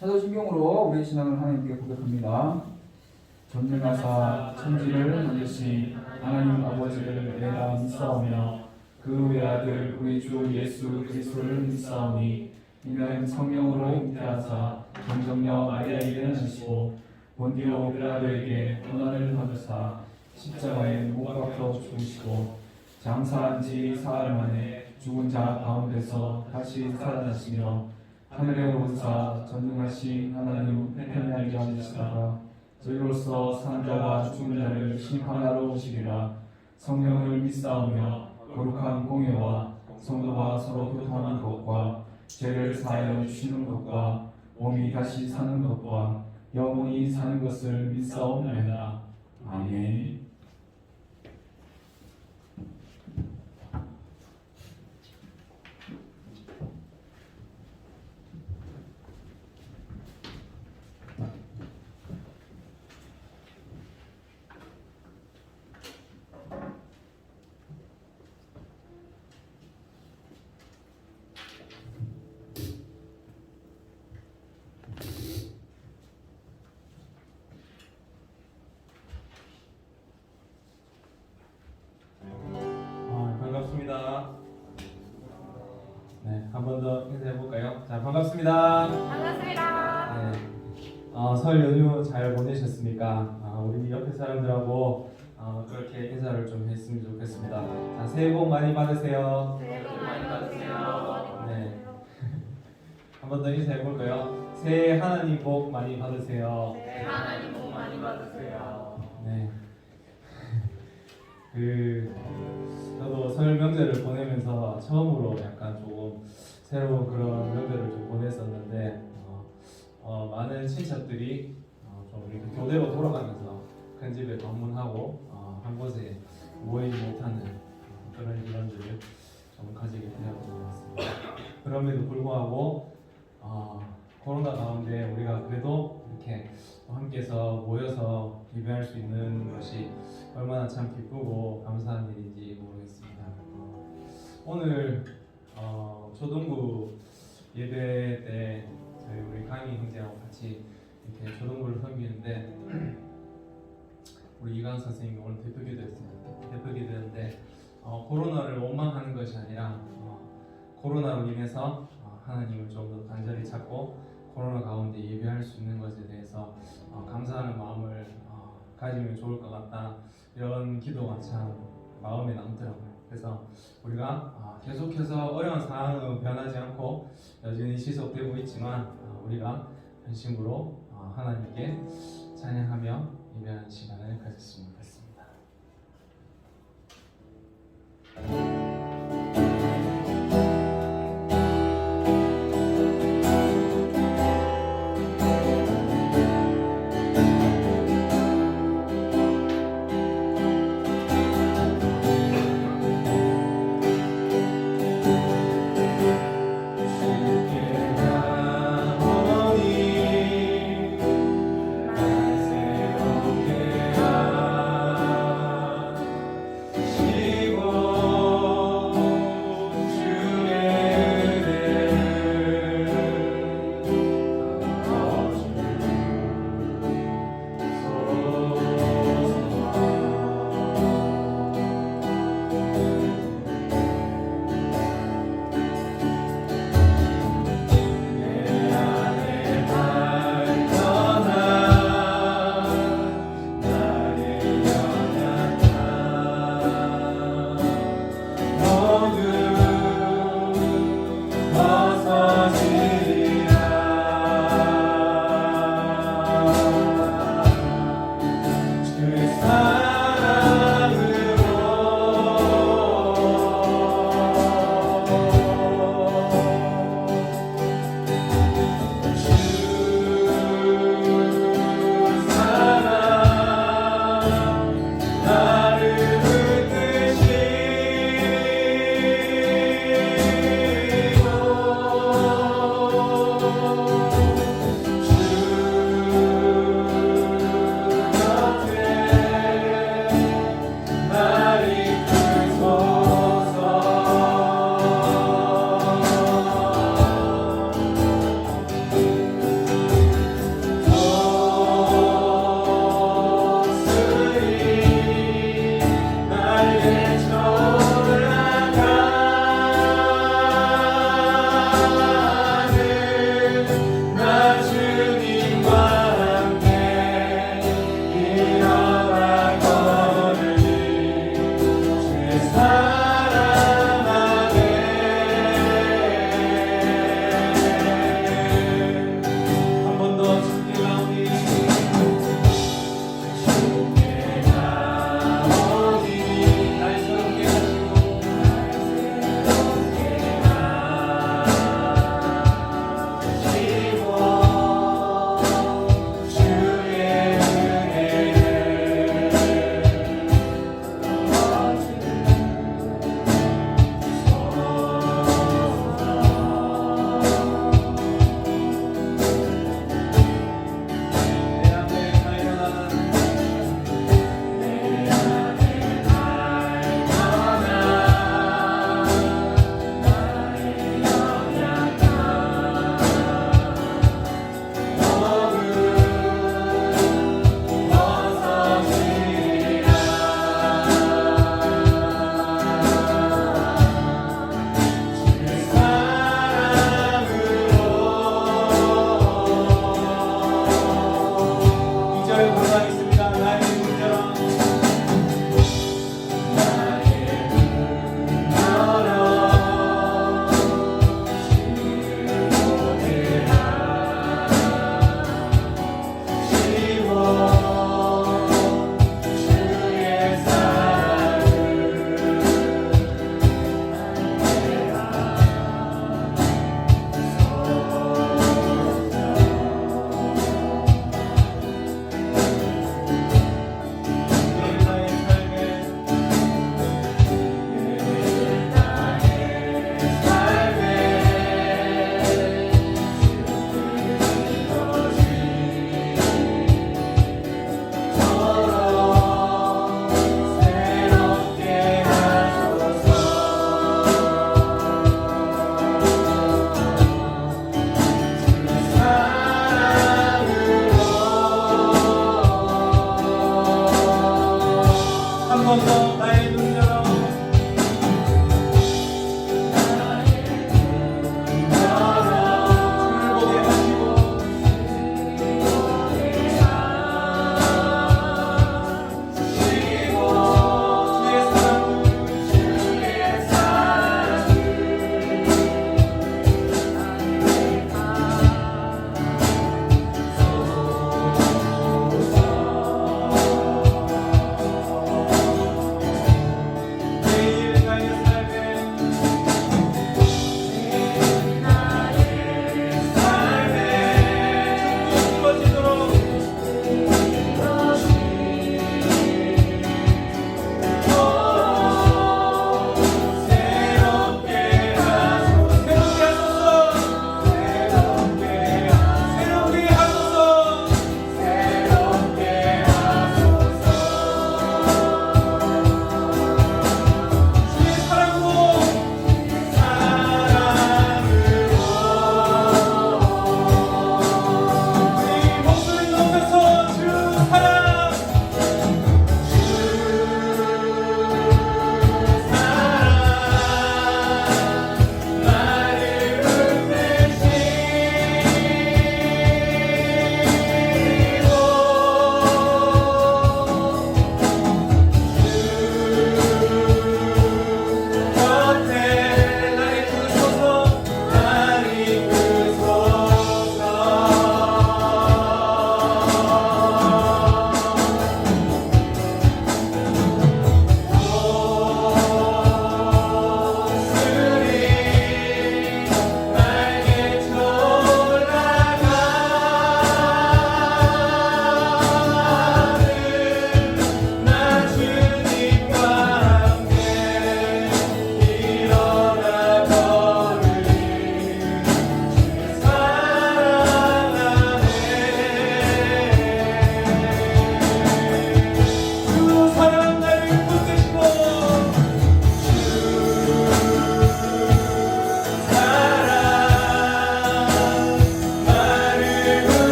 사도신경으로 우리의 신앙을 하나님께 고백합니다. 전능하사 천지를 만드신 하나님 아버지를 내가 믿사오며 그 외아들 우리 주 예수 그리스도를 믿사오니 이는 성령으로 잉태하사 동정녀 마리아에게 나시고 본디오 빌라도에게 고난을 받으사 십자가에 못 박혀 죽으시고 장사한 지 사흘 만에 죽은 자 가운데서 다시 살아나시며 하늘에 오르사 전능하신 하나님 우편에 앉으시다가 저희로서 사는 자와 죽은 자를 심판하러 오시리라. 성령을 믿사오며 거룩한 공예와 성도가 서로 교통하는 것과 죄를 사하여 주시는 것과 몸이 다시 사는 것과 영원히 사는 것을 믿사옵나이다. 아멘. 반갑습니다. 네, 한 번 더 인사해 볼까요? 자, 반갑습니다. 반갑습니다. 네, 설 연휴 잘 보내셨습니까? 우리 옆에 사람들하고 그렇게 인사를 좀 했으면 좋겠습니다. 자, 새해 복 많이 받으세요. 새해 복 많이 받으세요. 네, 한 번 더 인사해 볼까요? 새해 하나님 복 많이 받으세요. 새해 하나님 복 많이 받으세요. 네. 저도 설 명절을 보내면서 처음으로 약간 조금 새로운 그런 명절을 좀 보냈었는데 많은 친척들이 좀 이렇게 교대로 돌아가면서 큰 집에 방문하고 한 곳에 모이지 못하는 그런 일원들을 좀 가지게 되었던 것 같습니다. 그럼에도 불구하고 코로나 가운데 우리가 그래도 이렇게 함께서 모여서 예배할 수 있는 것이 얼마나 참 기쁘고 감사한 일인지 모르겠습니다. 오늘 초등부 예배 때 저희 우리 강희 형제하고 같이 이렇게 초등부를 섬기는데 우리 이강 선생님이 오늘 대표기도였는데 코로나를 원망하는 것이 아니라 코로나로 인해서 하나님을 좀 더 간절히 찾고 코로나 가운데 예배할 수 있는 것에 대해서 감사하는 마음을 가지면 좋을 것 같다, 이런 기도가 참 마음에 남더라고요. 그래서 우리가 계속해서 어려운 상황은 변하지 않고 여전히 지속되고 있지만 우리가 전심으로 하나님께 찬양하며 예배하는 시간을 가졌으면 좋겠습니다. 새롭게 하시고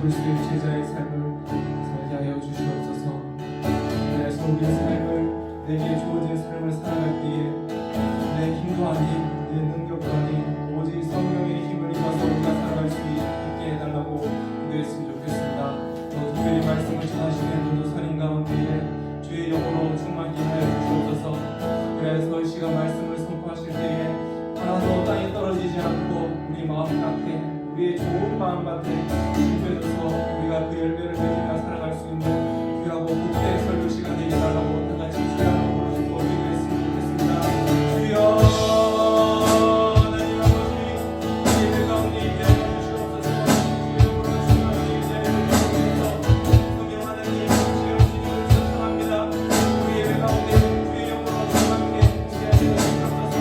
그리스도의 제자의 삶을 살게 하여 주시옵소서. 그래서 우리의 삶을 내게 주어진 삶을 살아갈 때에 내 힘도 아닌 내 능력도 아닌 오직 성령의 힘을 입어서 우리가 살아갈 수 있게 해달라고 기도했으면 좋겠습니다. 또 특별히 말씀을 전하시는 전도사님 가운데에 주의 영으로 충만케 하여 주시옵소서. 그래서 이 시간 말씀을 선포하실 때에 하나도 땅에 떨어지지 않고 우리 마음 밭에 우리의 좋은 마음 밭에 심겨져서 우리가 그 열매를 맺으며 살아갈 수 있는 귀하고 복된 설교 시간 되게 달라고 다 같이 주여 한번 부르시고 기도했으면 좋겠습니다. 주여 하나님 아버지 예배 가운데 있게 하여 주시옵소서. 주여 충만히 예배를 드리면서 성령 하나님 주여 주님을 찬송합니다. 우리 예배 가운데 주의 영으로 충만하게 있게 하여 주시옵소서.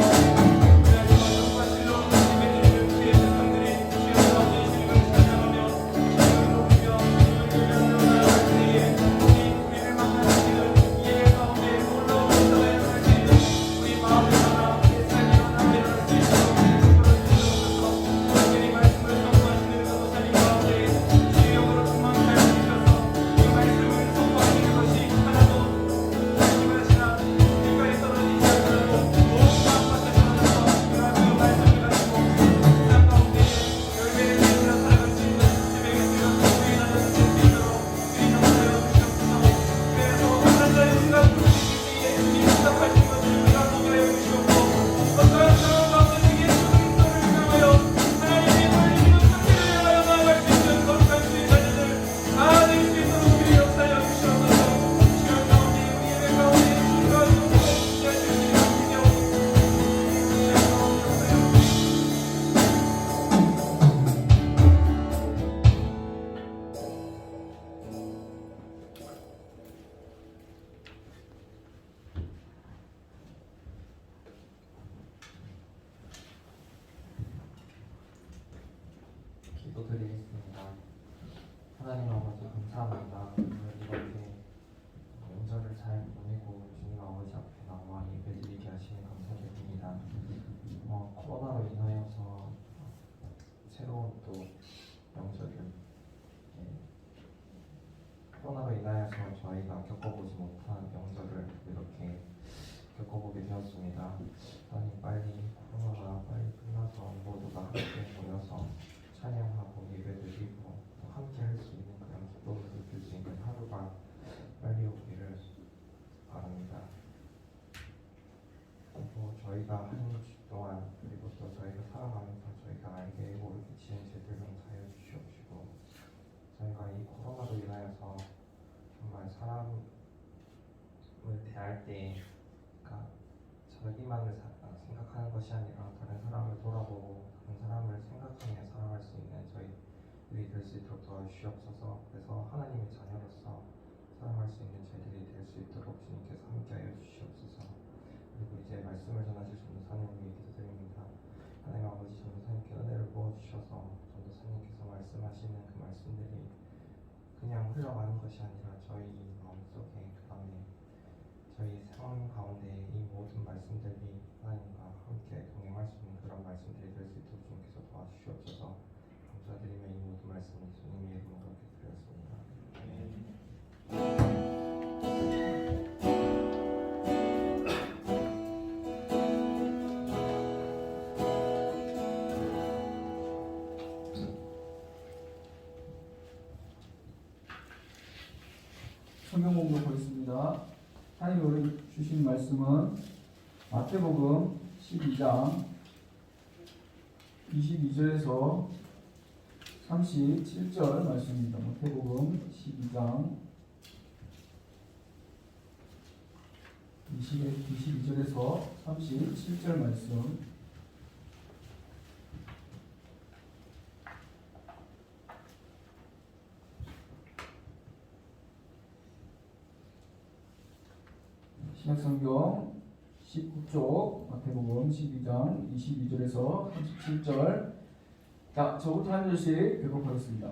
기도드리겠습니다. 하나님 아버지 감사합니다. 오늘 이렇게 명절을 잘 보내고 주님 아버지 앞에 나와 예배드리게 하시니 감사드립니다. 코로나로 인하여서 새로운 또 명절을 코로나로 인하여서 저희가 겪어보지 못한 명절을 이렇게 겪어보게 되었습니다. 하나님 빨리 코로나가 빨리 끝나서 모두가 함께 모여서 찬양하고 예배드리고 또 함께 할 수 있는 그런 기쁨을 느낄 수 있는 하루가 빨리 오기를 바랍니다. 또 저희가 한 주 동안 그리고 또 저희가 살아가면서 저희가 알게 모르게 지은 죄들 용서하여 주시옵시고 저희가 이 코로나로 인하여서 정말 사람을 대할 때 자기만을 생각하는 것이 아니라 다른 사람을 돌아보고 다른 사람을 생각하며 살아갈 수 있는 저희들이 될 수 있도록 도와주시옵소서. 그래서 하나님의 자녀로서 살아갈 수 있는 저희들이 될 수 있도록 주님께서 함께하여 주시옵소서. 그리고 이제 말씀을 전하실 전도사님 위해 기도드립니다. 하나님 아버지 전도사님께 은혜를 부어주셔서 전도사님께서 말씀하시는 그 말씀들이 그냥 흘러가는 것이 아니라 저희 마음속에 그 다음에 저희 상황 가운데 이 모든 말씀들이 하나님과 함께 동행할 수 있는 그런 말씀들이 될 수 있도록 주님께서 도와주시옵소서. 감사드리며 이 모든 말씀을 주님의 이름으로 기도드렸습니다. 성경 공부 보겠습니다. 하나님 주신 말씀은 마태복음 12장 22절에서 37절 말씀입니다. 마태복음 12장 22절에서 37절 말씀. 신약성경 19쪽 마태복음 12장 22절에서 37절. 자, 저부터 한 절씩 교독하겠습니다.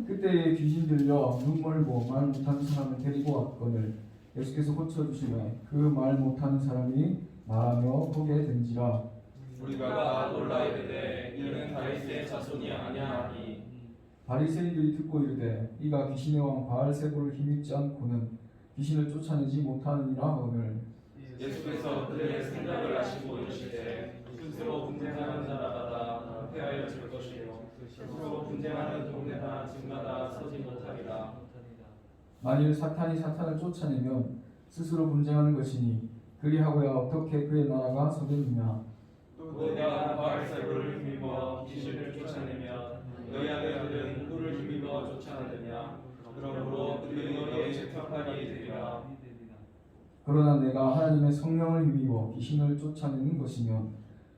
그때에 귀신 들려 눈 멀고 말 못하는 사람을 데리고 왔거늘 예수께서 고쳐주시매 그 말 못하는 사람이 말하며 보게 된지라. 우리가 놀라 이르되 이는 다윗의 자손이 아니하니 바리새인들이 듣고 이르되 이가 귀신의 왕 바알세불을 힘입지 않고는 귀신을 쫓아내지 못하느니라 하거늘. 예수께서 그들의 생각을 아시고 이르시되 스스로 분쟁하는 나라마다 패하여 질 것이요 스스로 분쟁하는 동네나 집마다 서지 못하리라. 만일 사탄이 사탄을 쫓아내면 스스로 분쟁하는 것이니 그리하고야 어떻게 그의 나라가 서겠느냐. 또 너희가 바알세불을 힘입어 귀신을 쫓아내면 너희 아들들은 누구를 힘입어 쫓아내느냐. 그러므로 그들이 너희의 평판이 되리라. 그러나 내가 하나님의 성령을 힘입어 귀신을 쫓아내는 것이면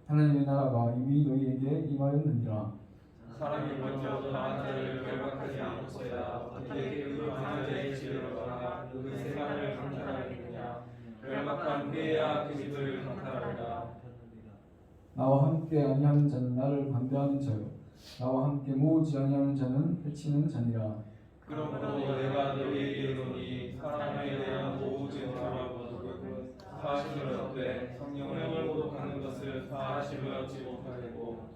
하나님의 나라가 이미 너희에게 임하였느니라. 사람이 먼저 강한 자를 결박하지 않고서야 어떻게 그 강한 자의 집에 들어가 그 세상을 강탈하겠느냐. 결박한 후에야 그 집을 강탈하리라. 나와 함께 아니하는 자는 나를 반대하는 자요 나와 함께 모으지 아니하는 자는 해치는 자니라. 그러므로 내가 너희에게 이르노니 사람에 대한 모우지 말라고 사하심을 얻되 성령을 모독하는 것을 사하심을 얻지 못하겠고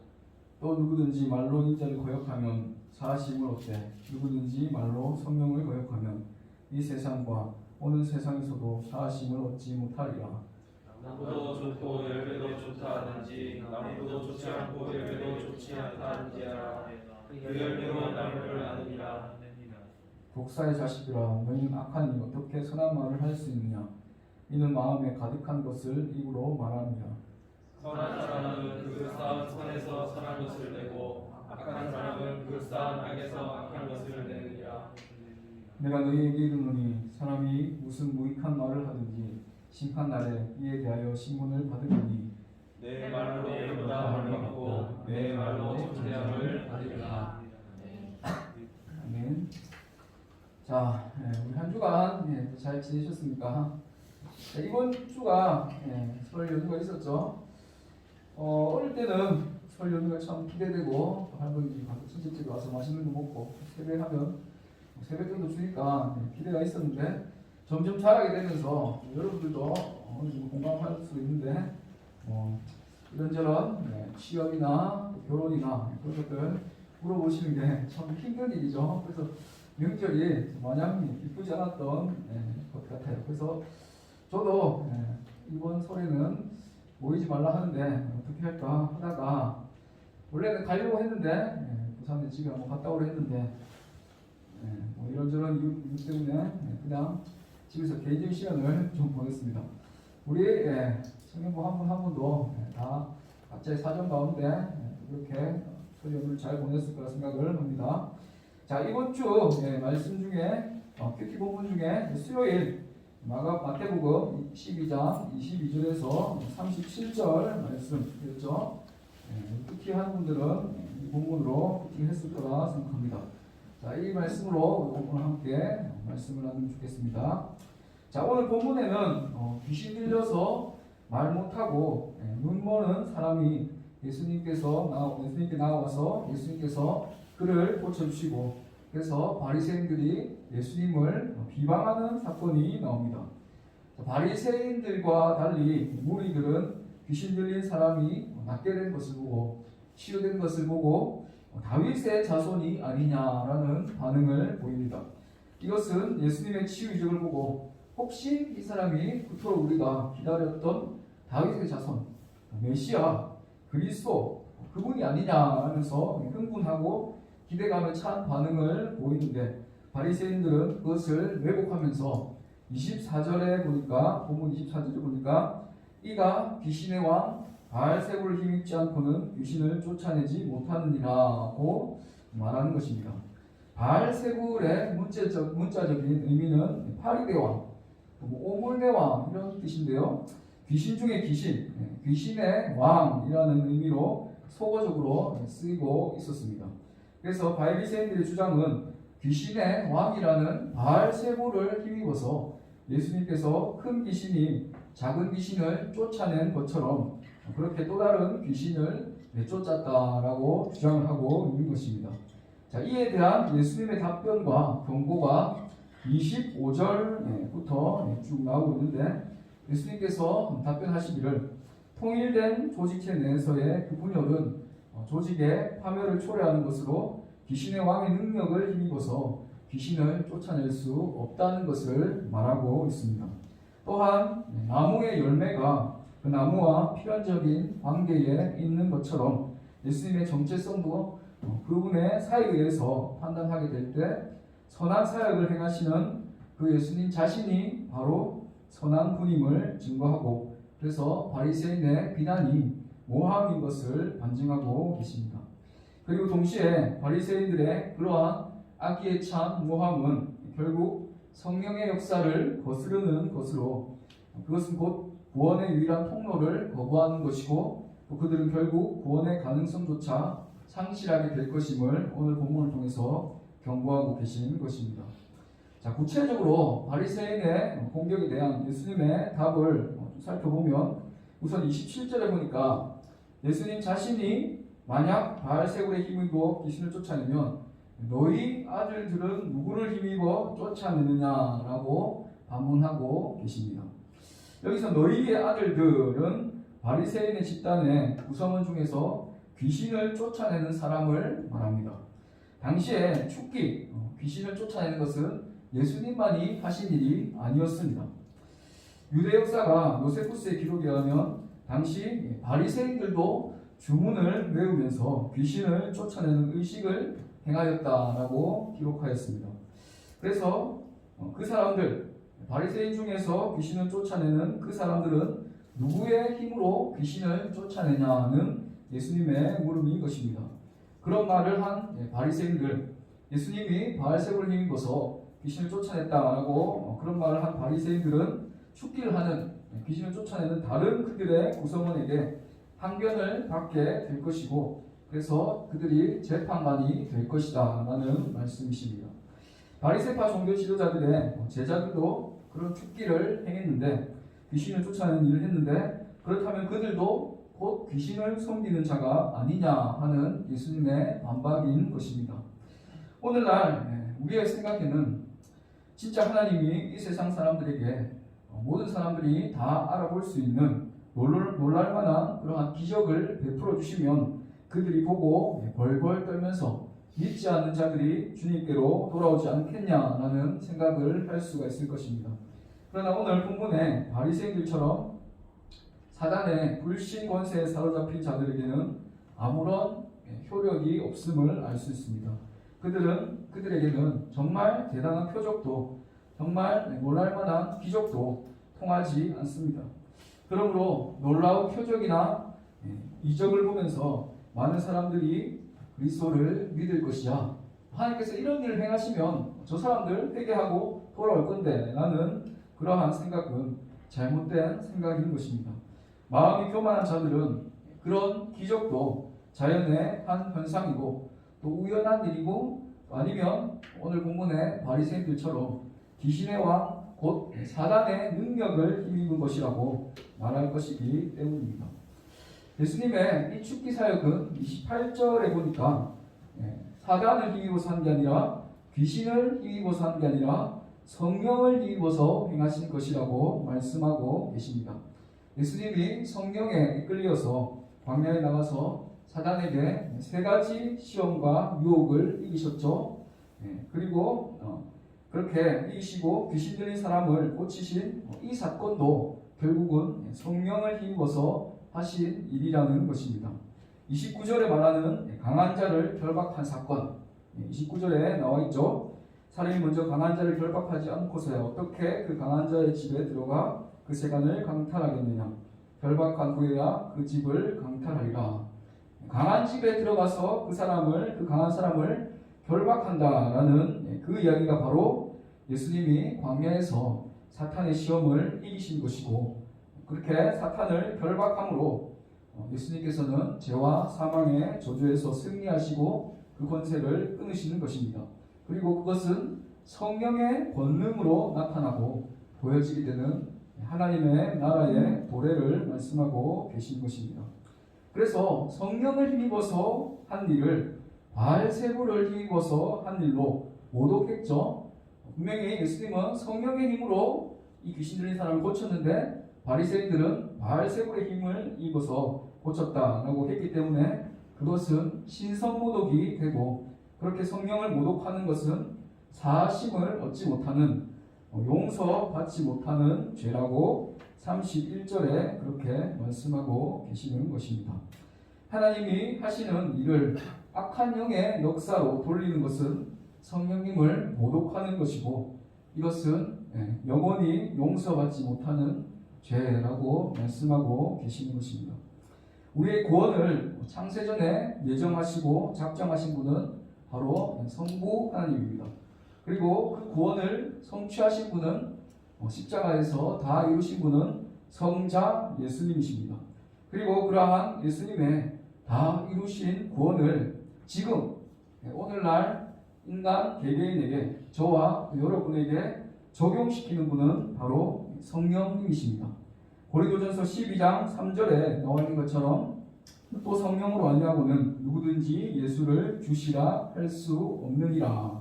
또 누구든지 말로 인자를 거역하면 사하심을 얻되 누구든지 말로 성령을 거역하면 이 세상과 오는 세상에서도 사하심을 얻지 못하리라. 나무도 좋고 열매도 좋다 하든지 나무도 좋지 않고 열매도 좋지 않다 하든지 하라. 그 열매로 나무를 아느니라. 독사의 자식들아 너희는 악하니 어떻게 선한 말을 할 수 있느냐. 이는 마음에 가득한 것을 입으로 말합니다. 선한 사람은 그 쌓은 선에서 선한 것을 내고 악한 사람은 그 쌓은 악에서 악한 것을 내느니라. 내가 너희에게 이르노니 사람이 무슨 무익한 말을 하든지 심판날에 이에 대하여 신문을 받으리니 내 말로 보다 harm 내 말로 존재함을 받으리라. 아멘. 자, 우리 한 주간 잘 지내셨습니까? 자, 이번 주가 설 연휴가 있었죠. 어릴 때는 설 연휴가 참 기대되고 할머니 가족 친척집에 와서 맛있는 거 먹고 세배하면 세뱃돈도 주니까 기대가 있었는데 점점 자라게 되면서 여러분들도 어느 정도 공감할 수 있는데 이런저런 취업이나 결혼이나 그런 것들 물어보시는 게 참 힘든 일이죠. 그래서 명절이 마냥 기쁘지 않았던 것 같아요. 그래서 저도 이번 설에는 모이지 말라 하는데 어떻게 할까 하다가 원래는 가려고 했는데 부산에 집에 한번 갔다 오려 했는데 뭐 이런저런 이유 때문에 그냥 집에서 개인적인 시간을 좀 보냈습니다. 우리 청년부 한 분 한 분도 다 각자의 사정 가운데 이렇게 설 연휴를 잘 보냈을 거라 생각을 합니다. 자, 이번 주 말씀 중에 큐티 본문 중에 수요일 마태복음 12장 22절에서 37절 말씀이었죠. 큐티 하는 분들은 이 본문으로 큐티 했을 거라 생각합니다. 자, 이 말씀으로 오늘 함께 말씀을 나누면 좋겠습니다. 자, 오늘 본문에는 귀신 들려서 말 못하고 눈 머는 사람이 예수님께 나와서 예수님께서 그를 고쳐주시고 그래서 바리새인들이 예수님을 비방하는 사건이 나옵니다. 바리새인들과 달리 무리들은 귀신 들린 사람이 낫게 된 것을 보고 치유된 것을 보고 다윗의 자손이 아니냐라는 반응을 보입니다. 이것은 예수님의 치유 이적을 보고 혹시 이 사람이 그토록 우리가 기다렸던 다윗의 자손, 메시아, 그리스도 그분이 아니냐 하면서 흥분하고 기대감에 찬 반응을 보이는데 바리새인들은 그것을 왜곡하면서 24절에 보니까 본문 24절에 보니까 이가 귀신의 왕 바알세불을 힘입지 않고는 귀신을 쫓아내지 못하느니라고 말하는 것입니다. 바알세불의 문자적인 의미는 파리대왕, 오물대왕 이런 뜻인데요. 귀신 중에 귀신, 귀신의 왕이라는 의미로 속어적으로 쓰이고 있었습니다. 그래서 바리새인들의 주장은 귀신의 왕이라는 바알세불을 힘입어서 예수님께서 큰 귀신이 작은 귀신을 쫓아낸 것처럼 그렇게 또 다른 귀신을 내쫓았다라고 주장을 하고 있는 것입니다. 자, 이에 대한 예수님의 답변과 경고가 25절부터 쭉 나오고 있는데 예수님께서 답변하시기를 통일된 조직체 내에서의 그 분열은 조직의 파멸을 초래하는 것으로 귀신의 왕의 능력을 힘입어서 귀신을 쫓아낼 수 없다는 것을 말하고 있습니다. 또한 나무의 열매가 그 나무와 필연적인 관계에 있는 것처럼 예수님의 정체성도 그분의 사역에 의해서 판단하게 될 때 선한 사역을 행하시는 그 예수님 자신이 바로 선한 분임을 증거하고, 그래서 바리새인의 비난이 모함인 것을 반증하고 계십니다. 그리고 동시에 바리새인들의 그러한 악기에 찬 모함은 결국 성령의 역사를 거스르는 것으로, 그것은 곧 구원의 유일한 통로를 거부하는 것이고, 또 그들은 결국 구원의 가능성조차 상실하게 될 것임을 오늘 본문을 통해서 경고하고 계신 것입니다. 자, 구체적으로 바리새인의 공격에 대한 예수님의 답을 살펴보면, 우선 27절에 보니까 예수님 자신이 만약 바알세불에 힘입어 귀신을 쫓아내면 너희 아들들은 누구를 힘입어 쫓아내느냐라고 반문하고 계십니다. 여기서 너희의 아들들은 바리새인의 집단의 구성원 중에서 귀신을 쫓아내는 사람을 말합니다. 당시에 축기, 귀신을 쫓아내는 것은 예수님만이 하신 일이 아니었습니다. 유대 역사가 요세푸스의 기록에 의하면 당시 바리새인들도 주문을 외우면서 귀신을 쫓아내는 의식을 행하였다라고 기록하였습니다. 그래서 그 사람들, 바리새인 중에서 귀신을 쫓아내는 그 사람들은 누구의 힘으로 귀신을 쫓아내냐는 예수님의 물음인 것입니다. 그런 말을 한 바리새인들, 예수님이 바알세불을 힘입어서 귀신을 쫓아냈다라고 그런 말을 한 바리새인들은 축기를 하는, 귀신을 쫓아내는 다른 그들의 구성원에게 항변을 받게 될 것이고, 그래서 그들이 재판관이 될 것이다 라는 말씀이십니다. 바리새파 종교 지도자들의 제자들도 그런 축기를 행했는데, 귀신을 쫓아내는 일을 했는데, 그렇다면 그들도 곧 귀신을 섬기는 자가 아니냐 하는 예수님의 반박인 것입니다. 오늘날 우리의 생각에는 진짜 하나님이 이 세상 사람들에게, 모든 사람들이 다 알아볼 수 있는 놀랄만한 그러한 기적을 베풀어 주시면 그들이 보고 벌벌 떨면서 믿지 않는 자들이 주님께로 돌아오지 않겠냐라는 생각을 할 수가 있을 것입니다. 그러나 오늘 본문에 바리새인들처럼 사단의 불신 권세에 사로잡힌 자들에게는 아무런 효력이 없음을 알 수 있습니다. 그들에게는 정말 대단한 표적도, 정말 놀랄만한 기적도 통하지 않습니다. 그러므로 놀라운 표적이나 이적을 보면서 많은 사람들이 그리스도를 믿을 것이야, 하나님께서 이런 일을 행하시면 저 사람들 회개하고 돌아올 건데 라는 그러한 생각은 잘못된 생각인 것입니다. 마음이 교만한 자들은 그런 기적도 자연의 한 현상이고 또 우연한 일이고, 아니면 오늘 본문의 바리새인들처럼 귀신의 왕 곧 사단의 능력을 힘입은 것이라고 말할 것이기 때문입니다. 예수님의 이 축기 사역은 28절에 보니까 사단을 힘입어서 한 게 아니라 귀신을 힘입어서 한 게 아니라 성령을 힘입어서 행하신 것이라고 말씀하고 계십니다. 예수님이 성령에 이끌려서 광야에 나가서 사단에게 3가지 시험과 유혹을 이기셨죠. 그리고 그렇게 이기시고 귀신 들린 사람을 고치신 이 사건도 결국은 성령을 힘입어서 하신 일이라는 것입니다. 29절에 말하는 강한 자를 결박한 사건, 29절에 나와 있죠. 사람이 먼저 강한 자를 결박하지 않고서야 어떻게 그 강한 자의 집에 들어가 그 세간을 강탈하겠느냐. 결박한 후에야 그 집을 강탈하리라. 강한 집에 들어가서 그 강한 사람을 결박한다라는 그 이야기가 바로 예수님이 광야에서 사탄의 시험을 이기신 것이고, 그렇게 사탄을 결박함으로 예수님께서는 죄와 사망의 저주에서 승리하시고 그 권세를 끊으시는 것입니다. 그리고 그것은 성령의 권능으로 나타나고 보여지게 되는 하나님의 나라의 도래를 말씀하고 계신 것입니다. 그래서 성령을 힘입어서 한 일을 바알세불을 힘입어서 한 일로 모독했죠. 분명히 예수님은 성령의 힘으로 이 귀신 들린 사람을 고쳤는데 바리새인들은 바알세불의 힘을 입어서 고쳤다라고 했기 때문에 그것은 신성모독이 되고 그렇게 성령을 모독하는 것은 사하심을 얻지 못하는 용서받지 못하는 죄라고 31절에 그렇게 말씀하고 계시는 것입니다. 하나님이 하시는 일을 악한 영의 역사로 돌리는 것은 성령님을 모독하는 것이고 이것은 영원히 용서받지 못하는 죄라고 말씀하고 계시는 것입니다. 우리의 구원을 창세전에 예정하시고 작정하신 분은 바로 성부 하나님입니다. 그리고 그 구원을 성취하신 분은 십자가에서 다 이루신 분은 성자 예수님이십니다. 그리고 그러한 예수님의 다 이루신 구원을 지금 오늘날 인간 개개인에게 저와 여러분에게 적용시키는 분은 바로 성령님이십니다. 고린도전서 12장 3절에 나와 있는 것처럼 또 성령으로 아니하고는 누구든지 예수를 주시라 할 수 없느니라.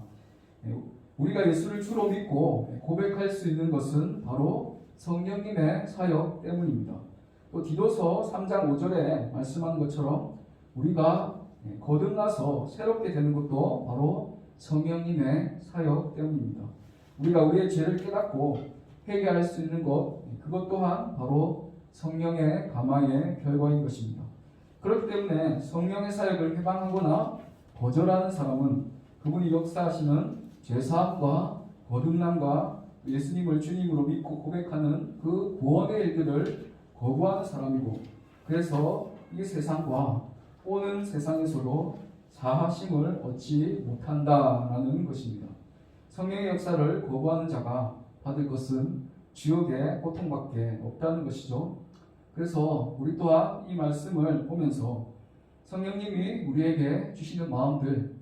우리가 예수를 주로 믿고 고백할 수 있는 것은 바로 성령님의 사역 때문입니다. 또 디도서 3장 5절에 말씀한 것처럼 우리가 거듭나서 새롭게 되는 것도 바로 성령님의 사역 때문입니다. 우리가 우리의 죄를 깨닫고 회개할 수 있는 것, 그것 또한 바로 성령의 감화의 결과인 것입니다. 그렇기 때문에 성령의 사역을 해방하거나 거절하는 사람은 그분이 역사하시는 죄사함과 거듭남과 예수님을 주님으로 믿고 고백하는 그 구원의 일들을 거부하는 사람이고, 그래서 이 세상과 오는 세상에서도 사하심을 얻지 못한다라는 것입니다. 성령의 역사를 거부하는 자가 받을 것은 지옥의 고통밖에 없다는 것이죠. 그래서 우리 또한 이 말씀을 보면서 성령님이 우리에게 주시는 마음들,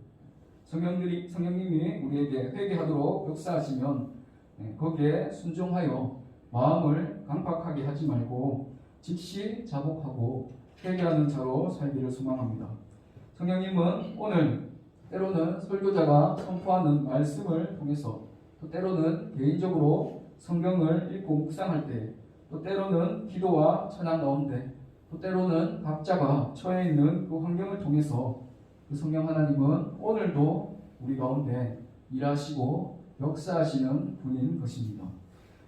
성령님이 우리에게 회개하도록 역사하시면 거기에 순종하여 마음을 강팍하게 하지 말고 즉시 자복하고 회개하는 자로 살기를 소망합니다. 성령님은 오늘 때로는 설교자가 선포하는 말씀을 통해서, 또 때로는 개인적으로 성경을 읽고 묵상할 때, 또 때로는 기도와 찬양 가운데, 또 때로는 각자가 처해 있는 그 환경을 통해서 그 성령 하나님은 오늘도 우리 가운데 일하시고 역사하시는 분인 것입니다.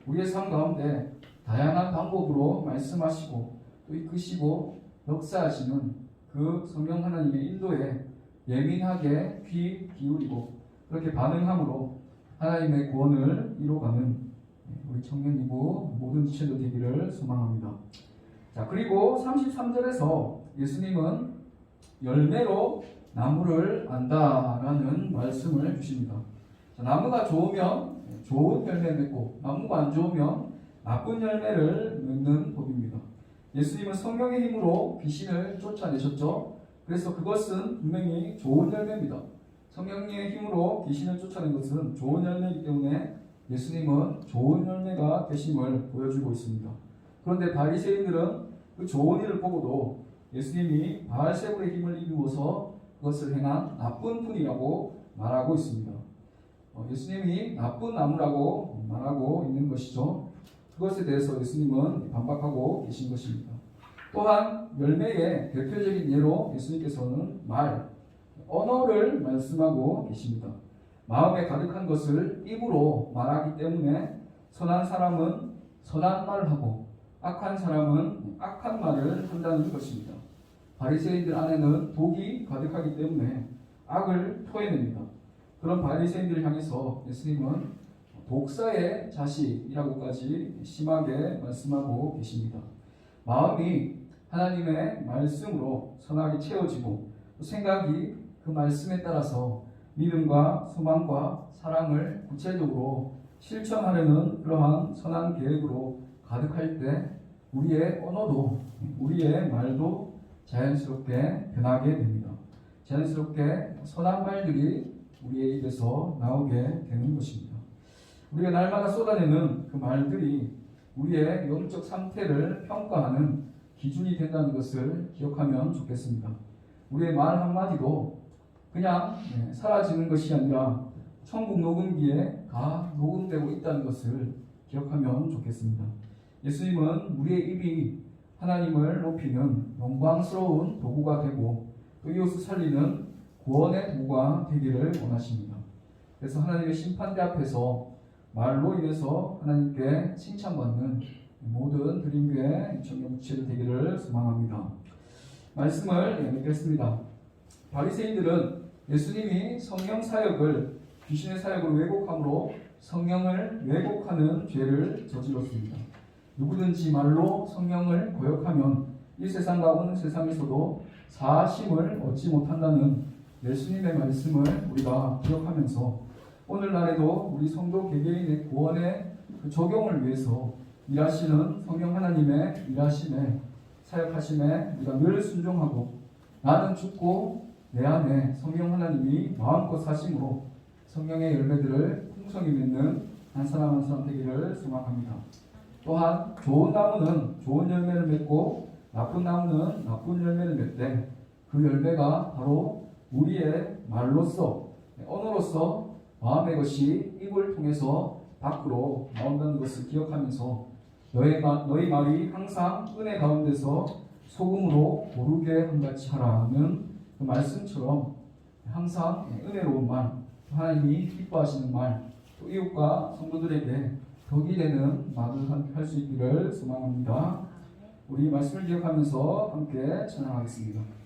우리의 삶 가운데 다양한 방법으로 말씀하시고 또 이끄시고 역사하시는 그 성령 하나님의 인도에 예민하게 귀 기울이고 그렇게 반응함으로 하나님의 구원을 이루어가는 우리 청년이고 모든 지체도 되기를 소망합니다. 자, 그리고 33절에서 예수님은 열매로 나무를 안다라는 말씀을 주십니다. 자, 나무가 좋으면 좋은 열매를 맺고 나무가 안 좋으면 나쁜 열매를 맺는 법입니다. 예수님은 성령의 힘으로 귀신을 쫓아내셨죠. 그래서 그것은 분명히 좋은 열매입니다. 성령의 힘으로 귀신을 쫓아낸 것은 좋은 열매이기 때문에 예수님은 좋은 열매가 되심을 보여주고 있습니다. 그런데 바리새인들은 그 좋은 일을 보고도 예수님이 바알세불의 힘을 입으어서 그것을 행한 나쁜 분이라고 말하고 있습니다. 예수님이 나쁜 나무라고 말하고 있는 것이죠. 그것에 대해서 예수님은 반박하고 계신 것입니다. 또한 열매의 대표적인 예로 예수님께서는 언어를 말씀하고 계십니다. 마음에 가득한 것을 입으로 말하기 때문에 선한 사람은 선한 말을 하고 악한 사람은 악한 말을 한다는 것입니다. 바리새인들 안에는 독이 가득하기 때문에 악을 토해냅니다. 그런 바리새인들을 향해서 예수님은 독사의 자식이라고까지 심하게 말씀하고 계십니다. 마음이 하나님의 말씀으로 선하게 채워지고 생각이 그 말씀에 따라서 믿음과 소망과 사랑을 구체적으로 실천하려는 그러한 선한 계획으로 가득할 때 우리의 언어도 우리의 말도 자연스럽게 변하게 됩니다. 자연스럽게 선한 말들이 우리의 입에서 나오게 되는 것입니다. 우리가 날마다 쏟아내는 그 말들이 우리의 영적 상태를 평가하는 기준이 된다는 것을 기억하면 좋겠습니다. 우리의 말 한마디도 그냥 사라지는 것이 아니라 천국 녹음기에 다 녹음되고 있다는 것을 기억하면 좋겠습니다. 예수님은 우리의 입이 하나님을 높이는 영광스러운 도구가 되고 또 이웃을 살리는 구원의 도구가 되기를 원하십니다. 그래서 하나님의 심판대 앞에서 말로 인해서 하나님께 칭찬받는 모든 드림교회 청년부치들 되기를 소망합니다. 말씀을 맺겠습니다. 바리새인들은 예수님이 성령 사역을 귀신의 사역을 왜곡함으로 성령을 왜곡하는 죄를 저질렀습니다. 누구든지 말로 성령을 거역하면 이 세상과 오는 세상에서도 사심을 얻지 못한다는 예수님의 말씀을 우리가 기억하면서 오늘날에도 우리 성도 개개인의 구원의 그 적용을 위해서 일하시는 성령 하나님의 일하심에 사역하심에 우리가 늘 순종하고 나는 죽고 내 안에 성령 하나님이 마음껏 사심으로 성령의 열매들을 풍성히 맺는 한 사람 한 사람 되기를 소망합니다. 또한 좋은 나무는 좋은 열매를 맺고 나쁜 나무는 나쁜 열매를 맺되 그 열매가 바로 우리의 말로서 언어로서 마음의 것이 입을 통해서 밖으로 나온다는 것을 기억하면서 너희 말이 항상 은혜 가운데서 소금으로 고르게 한같이 하라는 그 말씀처럼 항상 은혜로운 말, 하나님이 기뻐하시는 말, 또 이웃과 성도들에게 덕이 되는 말을 할 수 있기를 소망합니다. 우리 말씀을 기억하면서 함께 찬양하겠습니다.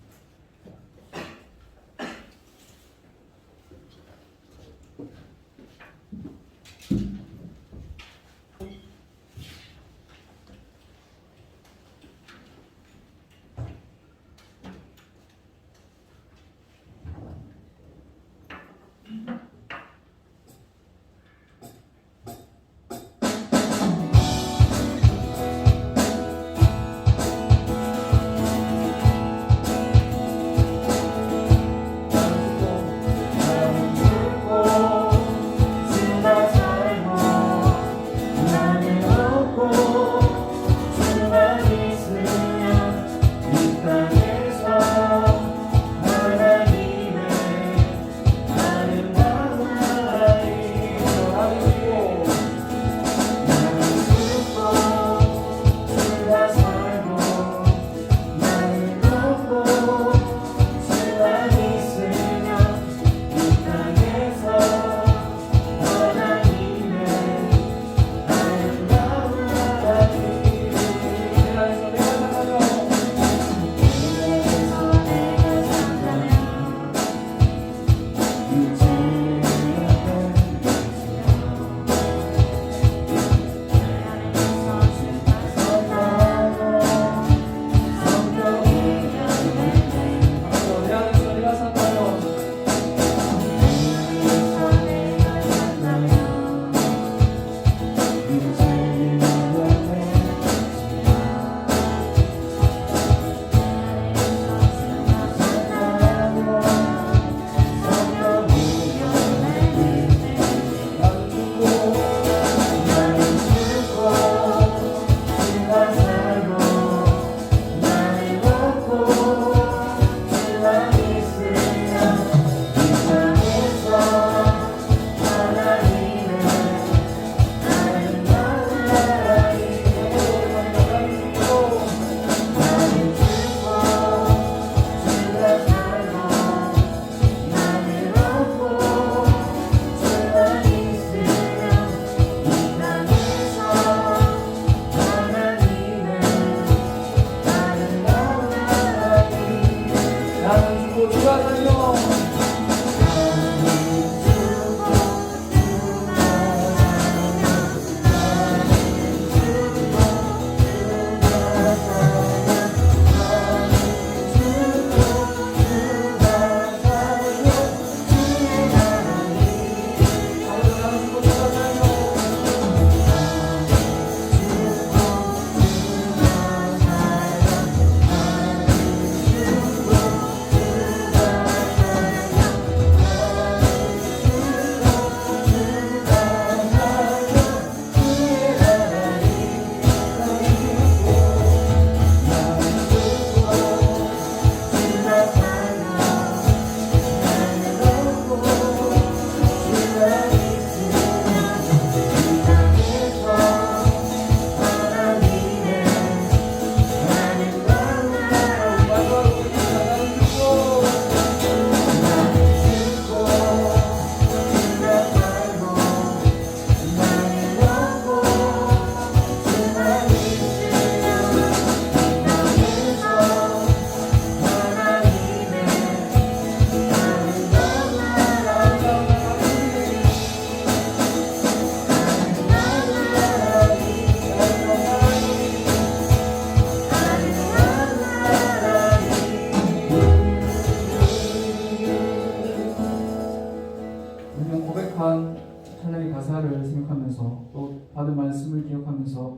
기억하면서 또 받은 말씀을 기억하면서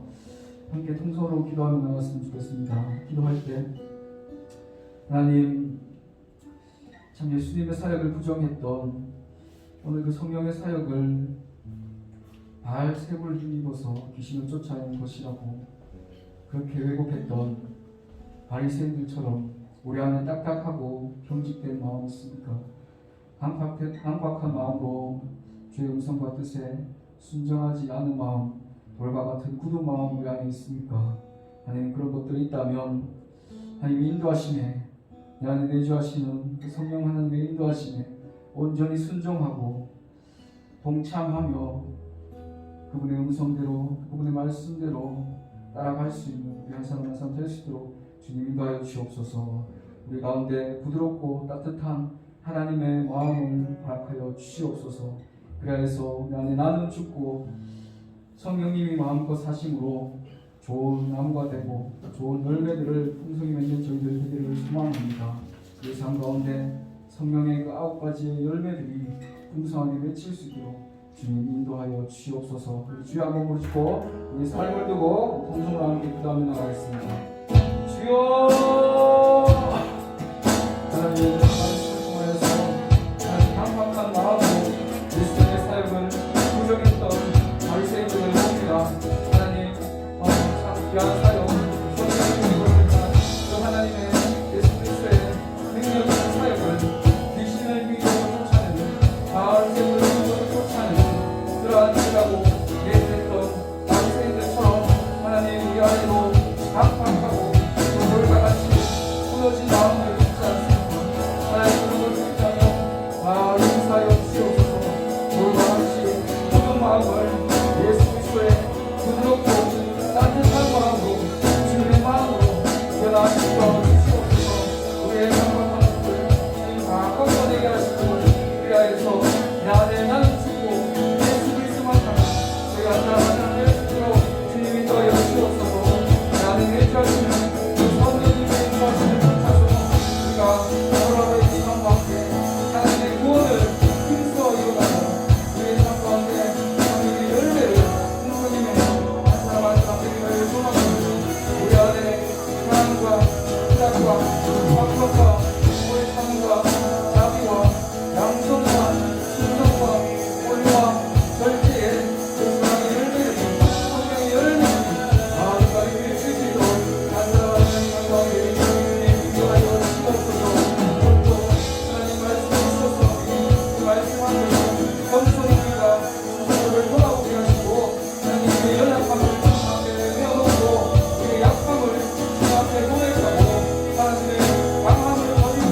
함께 통성으로 기도하며 나갔으면 좋겠습니다. 기도할 때 하나님, 참 예수님의 사역을 부정했던 오늘 그 성령의 사역을 바알세불을 힘입어서 귀신을 쫓아내는 것이라고 그렇게 왜곡했던 바리새인들처럼 우리 안에 딱딱하고 경직된 마음이 있습니까? 강박한 마음으로 주의 음성과 뜻에 순정하지 않은 마음, 돌과 같은 굳은 마음 우리 안에 있습니까? 하나님, 그런 것들이 있다면 하나님의 인도하심에, 내 안에 내주하시는 그 성령 하나님의 인도하심에 온전히 순종하고 동참하며 그분의 음성대로, 그분의 말씀대로 따라갈 수 있는 우리 한 사람 한 사람 될 수 있도록 주님 인도하여 주시옵소서. 우리 가운데 부드럽고 따뜻한 하나님의 마음을 허락하여 주시옵소서. 그래서 우리 안에 나는 죽고 성령님이 마음껏 사심으로 좋은 나무가 되고 좋은 열매들을 풍성히 맺는 저희들 되기를 소망합니다. 우리 삶 가운데 성령의 그 9가지의 열매들이 풍성하게 맺힐 수 있도록 주님 인도하여 주시옵소서. 우리 주여 한번 부르시고 우리 삶을 두고 통성으로 함께 기도하며 나가겠습니다. 주여, 하나님 말씀을 통하여서 하나님 강박한 마음으로 예수님의 사역을 부정했던 바리새인들을 봅니다. 하나님, 참 귀한 사역, 성령님이 보여주는 또 하나님의 예수 그리스도의 능력 있는 사역을 귀신을 믿고 쫓아내는 바알세불을 믿고 쫓아내는 그러한 일이라고 예수했던 바리새인들처럼 하나님 우리 안에도 강박하고 돌과 같이 무너진 마음을 잊지 않습니다. 하나님, 그런 것을 있다면 바로 용서하여 주시옵소서. 돌과 같이 굳은 마음을 예수 그리스도의 부드럽고 따뜻한 마음으로 주님의 마음으로 변화시켜 주시옵소서. 우리의 강박한 것을 주님 다 꺾어내게 하시고 그리하여서 내 안에 나는 죽고 예수 그리스도만 하나 저희 한 사람 한 사람 될 수 있도록 주님 인도하여 주시옵소서. 내 안에 내주하시는 그 성령님의 인도하심을 쫓아서 우리가 여러분의 삶 가운데 하나님의 구원을 힘써 이루어가며 우리의 삶 가운데 하나님의 열매를 풍성히 맺는 한 사람 한 사람 되기를 소망합니다. 우리 안에 사랑과 희락과 확성과 오래 참과 자비와 양성과 순성과 온유와 절제의 그 사랑의 열매를 성령의 열매를 마음과 힘을 줄 수 있도록 한 사람 한 사람 가운데 주님 인도하여 주시옵소서. 오늘도 하나님 말씀 주셔서 그 말씀 안에서 겸손히 우리가 스스로를 돌아보게 하시고 하나님의 연약함을 주님 앞에 내어놓고 우리의 약함을 주님 앞에 고백하고 하나님의 강함을 버리고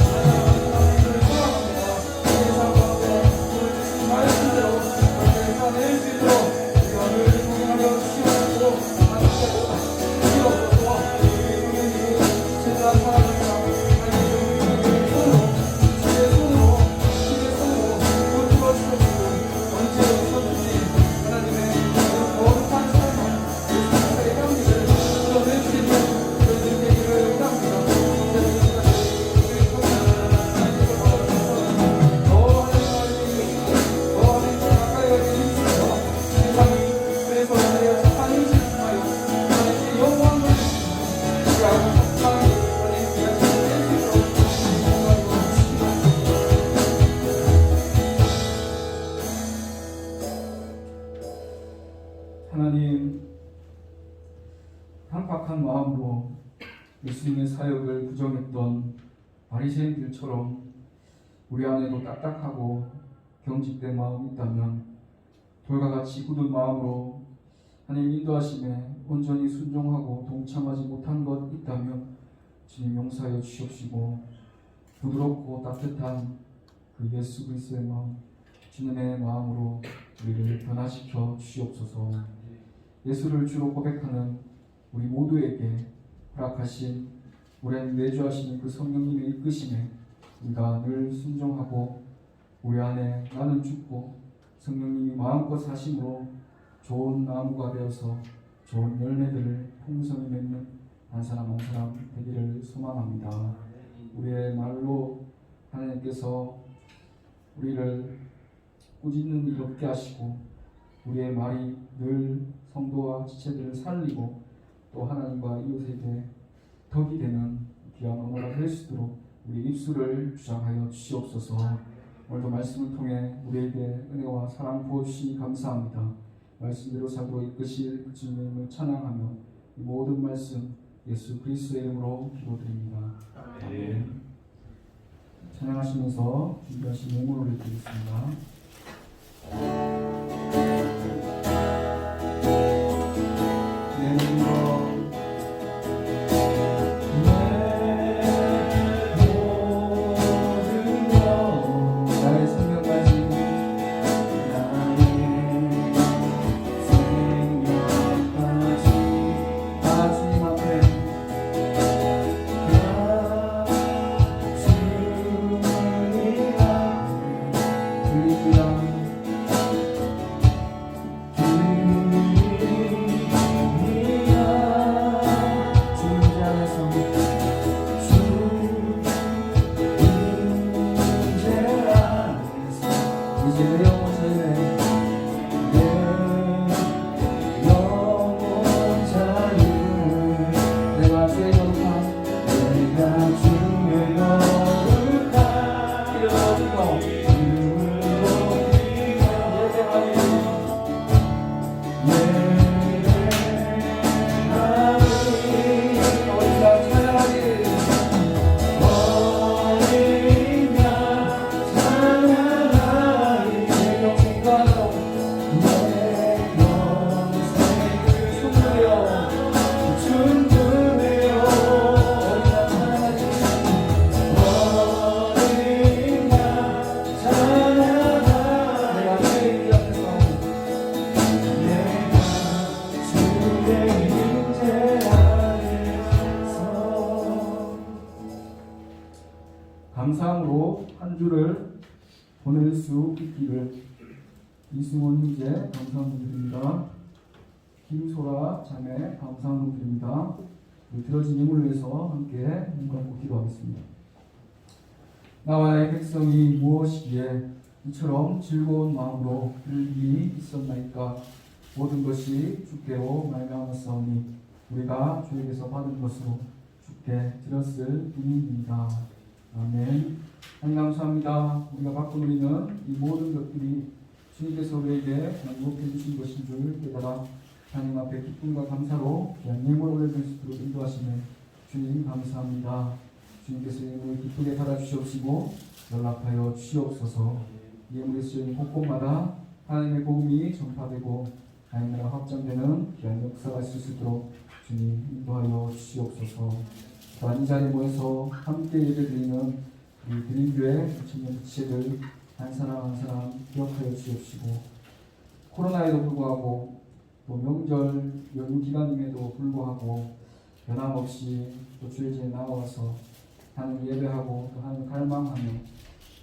하나님을 소망합니다. 우리의 삶 가운데 오늘 주신 말씀대로 절대 살아낼 수 있도록 우리가 늘 동행하여 주시옵소서. 하나님께 주시옵소서. 우리 성령님이 진정한 사랑입니다. 하나님의 손으로 주의 손으로 붙들어주셔서 언제 어디서든지 하나님의 거룩한 삶을 예수님의 향기를 흘러낼 수 있는 저희들 되기를 원합니다. 이제 이 시간에 우리 하나님께서 도와주셔서 더 하나님과 이루시고 더 하나님과 가까이 가게 해주셔서 세상이 그래서 우리의 착한 행실을 통하여 하나님께 영광을 주시고 우리 아버지 합당히 하나님께 낼수 있도록 인도하여 주시옵소서. 하나님, 강박한 마음으로 예수님의 사역을 부정했던 바리새인들처럼 우리 안에도 딱딱하고 경직된 마음이 있다면 돌과 같이 굳은 마음으로 하나님 인도하심에 온전히 순종하고 동참하지 못한 것 있다면 주님 용서하여 주시옵시고 부드럽고 따뜻한 그 예수 그리스도의 마음, 주님의 마음으로 우리를 변화시켜 주시옵소서. 예수를 주로 고백하는 우리 모두에게 허락하신 우리 안에 내주하시는 그 성령님의 이끄심에 우리가 늘 순종하고 우리 안에 나는 죽고 성령님이 마음껏 사심으로 좋은 나무가 되어서 좋은 열매들을 풍성히 맺는 한 사람 한 사람 되기를 소망합니다. 우리의 말로 하나님께서 우리를 꾸짖는 일 없게 하시고 우리의 말이 늘 성도와 지체들을 살리고 또 하나님과 이웃에게 덕이 되는 귀한 언어가 될 수 있도록 우리 입술을 주장하여 주시옵소서. 오늘도 말씀을 통해 우리에게 은혜와 사랑 부어주시니 감사합니다. 말씀대로 살도록 이끄실 그 주님의 이름을 찬양하며 이 모든 말씀 예수 그리스도의 이름으로 기도드립니다. 아멘. 찬양하시면서 준비하신 예물을 드리겠습니다. 감사함으로 한 주를 보낼 수 있기를. 이승원 형제 감사함 드립니다. 김소라 자매 감사함 드립니다. 들어진 예물을 위해서 함께 눈 감고 기도하겠습니다. 나와의 백성이 무엇이기에 이처럼 즐거운 마음으로 일이 있었나이까. 모든 것이 주께로 말미암았사오니 우리가 주에게서 받은 것으로 주께 드렸을 뿐입니다. 아멘. 하나님 감사합니다. 우리가 받고 누리는 이 모든 것들이 주님께서 우리에게 공급해 주신 것인 줄 깨달아 하나님 앞에 기쁨과 감사로 귀한 예물을 올려드릴 수 있도록 인도하시는 주님 감사합니다. 주님께서 예물을 기쁘게 받아주시옵시고 연락하여 주시옵소서. 예물에 쓰여진 곳곳마다 하나님의 복음이 전파되고 하나님 나라 확장되는 귀한 역사가 있을 수 있도록 주님 인도하여 주시옵소서. 또한 이 자리에 모여서 함께 예배드리는 우리 드림교회 청년 지체들 한 사람 한 사람 기억하여 주시옵시고, 코로나에도 불구하고 또 명절 연휴 기간임에도 불구하고 변함없이 또 주일제에 나와서 하나님 예배하고 또 하나님 갈망하며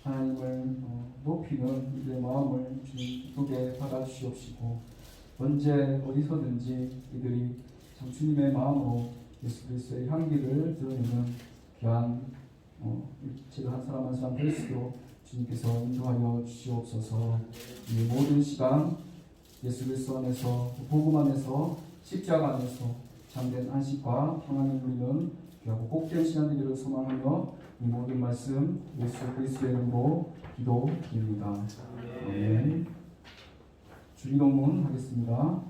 하나님을 높이는 이들의 마음을 주님 기쁘게 받아주시옵시고, 언제 어디서든지 이들이 참 주님의 마음으로 예수 그리스도의 향기를 드러내는 귀한 일체를 한 사람 한 사람 될 수 있도록 주님께서 인도하여 주시옵소서. 이 모든 시간 예수 그리스도 안에서 복음 안에서 십자가 안에서 참된 안식과 평안을 누리는 귀하고 복된 시간 되기를 소망하며 이 모든 말씀 예수 그리스도의 이름으로 기도드립니다. 아멘. 주기도문 하겠습니다.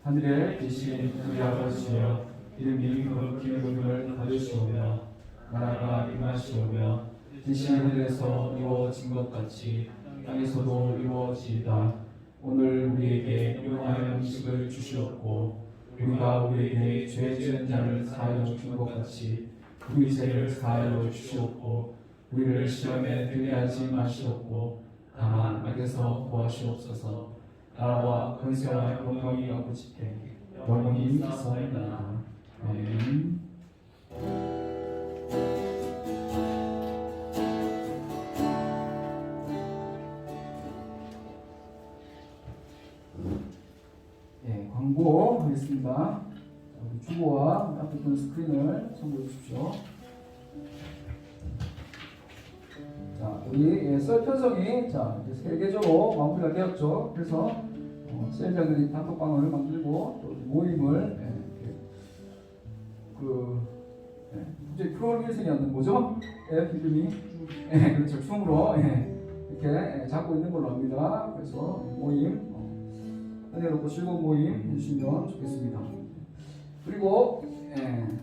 하늘에 계신 우리 아버지여, 이름이 거룩히 여김을 받으시오며 나라가 임하시오며 뜻이 하늘에서 이루어진 것 같이 땅에서도 이루어지이다. 오늘 우리에게 용할 음식을 주시옵고, 우리가 우리에게 죄 지은 자를 사하여 준 것 같이 우리 죄를 사하여 주시옵고, 우리를 시험에 들게 하지 마시옵고 다만 악에서 구하시옵소서. 나라와 권세와 영광이 아버지께 영원히 있사옵나이다. 아멘. 네, 광고 하겠습니다. 주보와 앞에 있는 스크린을 참고해 주십시오. 자, 우리 썰 편성이 자, 이제 세계적으로 마무리가 되었죠. 그래서 셀자들이 단톡방을 만들고 또 모임을 갑자기 프로를 생겼는 뭐죠? 이름이 그렇죠. 춤으로 이렇게 잡고 있는 걸로 압니다. 그래서 모임 은혜롭고 즐거운 모임 해주시면 좋겠습니다. 그리고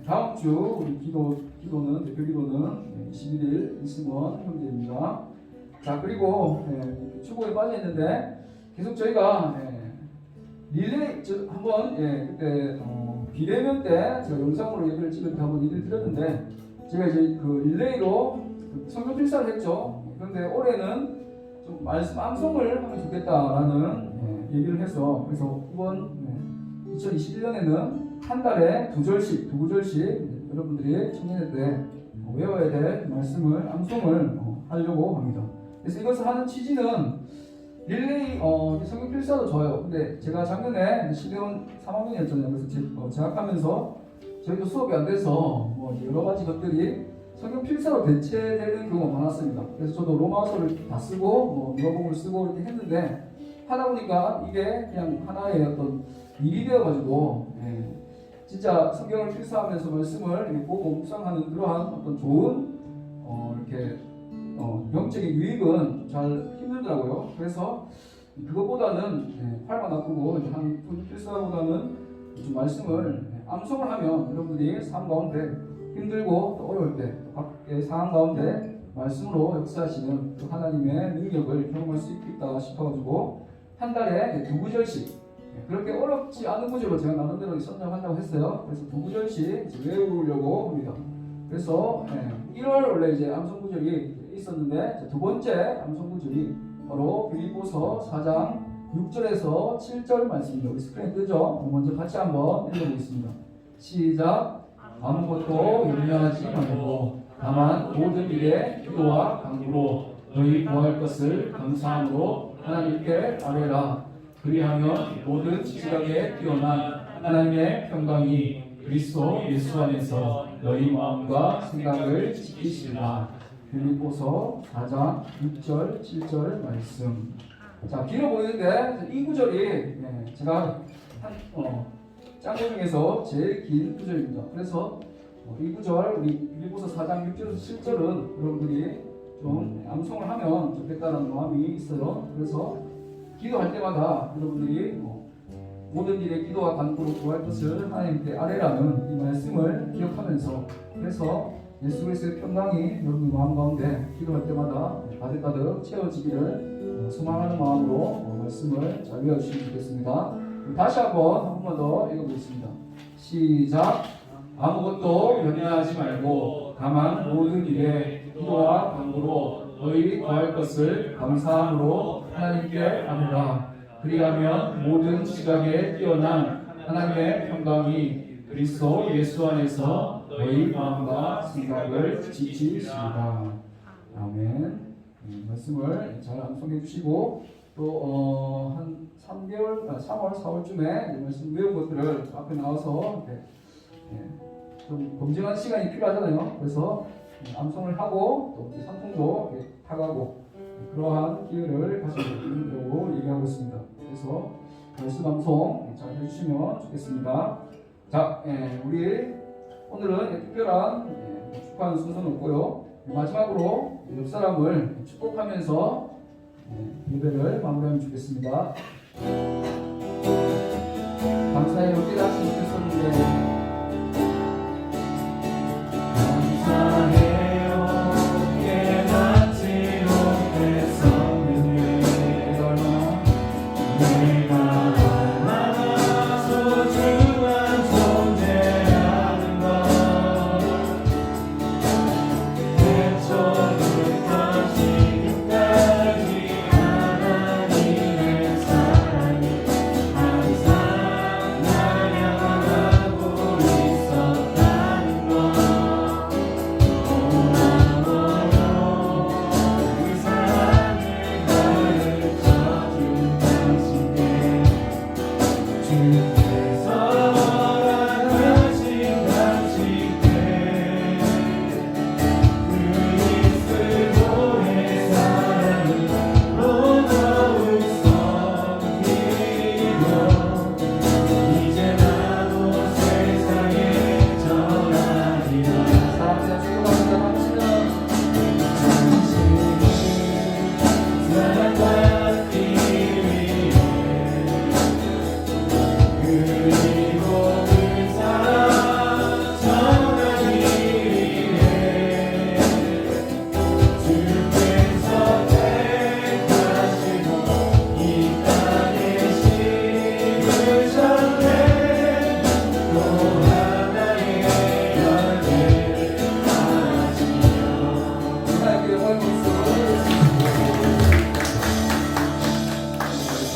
다음 주 우리 기도는 대표 기도는 21일 이승원 형제입니다. 자, 그리고 축구에 빠져 있는데 계속 저희가 릴레이 한번 그때 비대면 때 제가 영상으로 예배를 찍을 때 한번 얘기를 드렸는데 제가 이제 그 릴레이로 성경 필사를 했죠. 그런데 올해는 좀 말씀 암송을 하면 좋겠다라는 얘기를 해서 그래서 이번 2021년에는 한 달에 두 구절씩 여러분들이 청년회 때 외워야 될 말씀을 암송을 하려고 합니다. 그래서 이것을 하는 취지는 릴레이 성경 필사도 좋아요. 근데 제가 작년에 신대원 3학년이었잖아요. 그래서 재학하면서 저희도 수업이 안 돼서 여러 가지 것들이 성경 필사로 대체되는 경우가 많았습니다. 그래서 저도 로마서를 다 쓰고 누가복음을 쓰고 이렇게 했는데 하다 보니까 이게 그냥 하나의 어떤 일이 되어가지고 진짜 성경을 필사하면서 말씀을 이렇게 보고 묵상하는 그러한 어떤 좋은 이렇게 영적인 유익은 잘 힘들더라고요. 그래서 그것보다는 팔만 아프고 한 필사보다는 좀 말씀을 암송을 하면 여러분들이 삶 가운데 힘들고 또 어려울 때 밖의 상황 가운데 말씀으로 역사하시는 그 하나님의 능력을 경험할 수 있겠다 싶어가지고 한 달에 두 구절씩 그렇게 어렵지 않은 구절로 제가 나름대로 선정한다고 했어요. 그래서 두 구절씩 외우려고 합니다. 그래서 1월 원래 이제 암송 구절이 있었는데 두 번째 암송 구절이 바로 빌립보서 4장 6절에서 7절 말씀입니다. 우리 스크린 뜨죠? 먼저 같이 한번 읽어보겠습니다. 시작. 아무것도 염려하지 말고 다만 모든 일에 기도와 간구로 너희 구할 것을 감사함으로 하나님께 아뢰라. 그리하면 모든 지각에 뛰어난 하나님의 평강이 그리스도 예수 안에서 너희 마음과 생각을 지키시리라. 빌립보서 4장 6절 7절 말씀. 자, 길어 보이는데 이 구절이 제가 짠 거 중에서 제일 긴 구절입니다. 그래서 이 구절 우리 빌립보서 4장 6절에서 7절은 여러분들이 좀 암송을 하면 좋겠다는 마음이 있어요. 그래서 기도할 때마다 여러분들이 모든 일에 기도와 간구로 구할 것을 하나님께 아뢰라는 이 말씀을 기억하면서 그래서 예수 그리스도의 평강이 여러분 마음 가운데 기도할 때마다 가득가득 채워지기를 소망하는 마음으로 말씀을 잘 외워주시면 좋겠습니다. 다시 한 번만 더 읽어보겠습니다. 시작. 아무것도 염려하지 말고 다만 모든 일에 기도와 간구로 너희 구할 것을 감사함으로 하나님께 아뢰라. 그리하면 모든 지각에 뛰어난 하나님의 평강이 그리스도 예수 안에서 너희 마음과 생각을 지키시리라. 아멘. 말씀을 잘 암송해 주시고 또 한 3월, 4월쯤에 말씀 외운 것들을 앞에 나와서 좀 검증하는 시간이 필요하잖아요. 그래서 암송을 하고 또 상품도 타가고 그러한 기회를 가지려고 얘기하고 있습니다. 그래서 말씀 암송 잘 해주시면 좋겠습니다. 자, 우리 오늘은 특별한 축하하는 순서는 없고요. 마지막으로 옆 사람을 축복하면서 예배를 마무리하면 좋겠습니다. 감사해요. 깨닫지 못했었는데 하나님의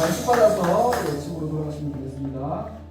잘 축받아서 집으로 돌아가시면 되겠습니다.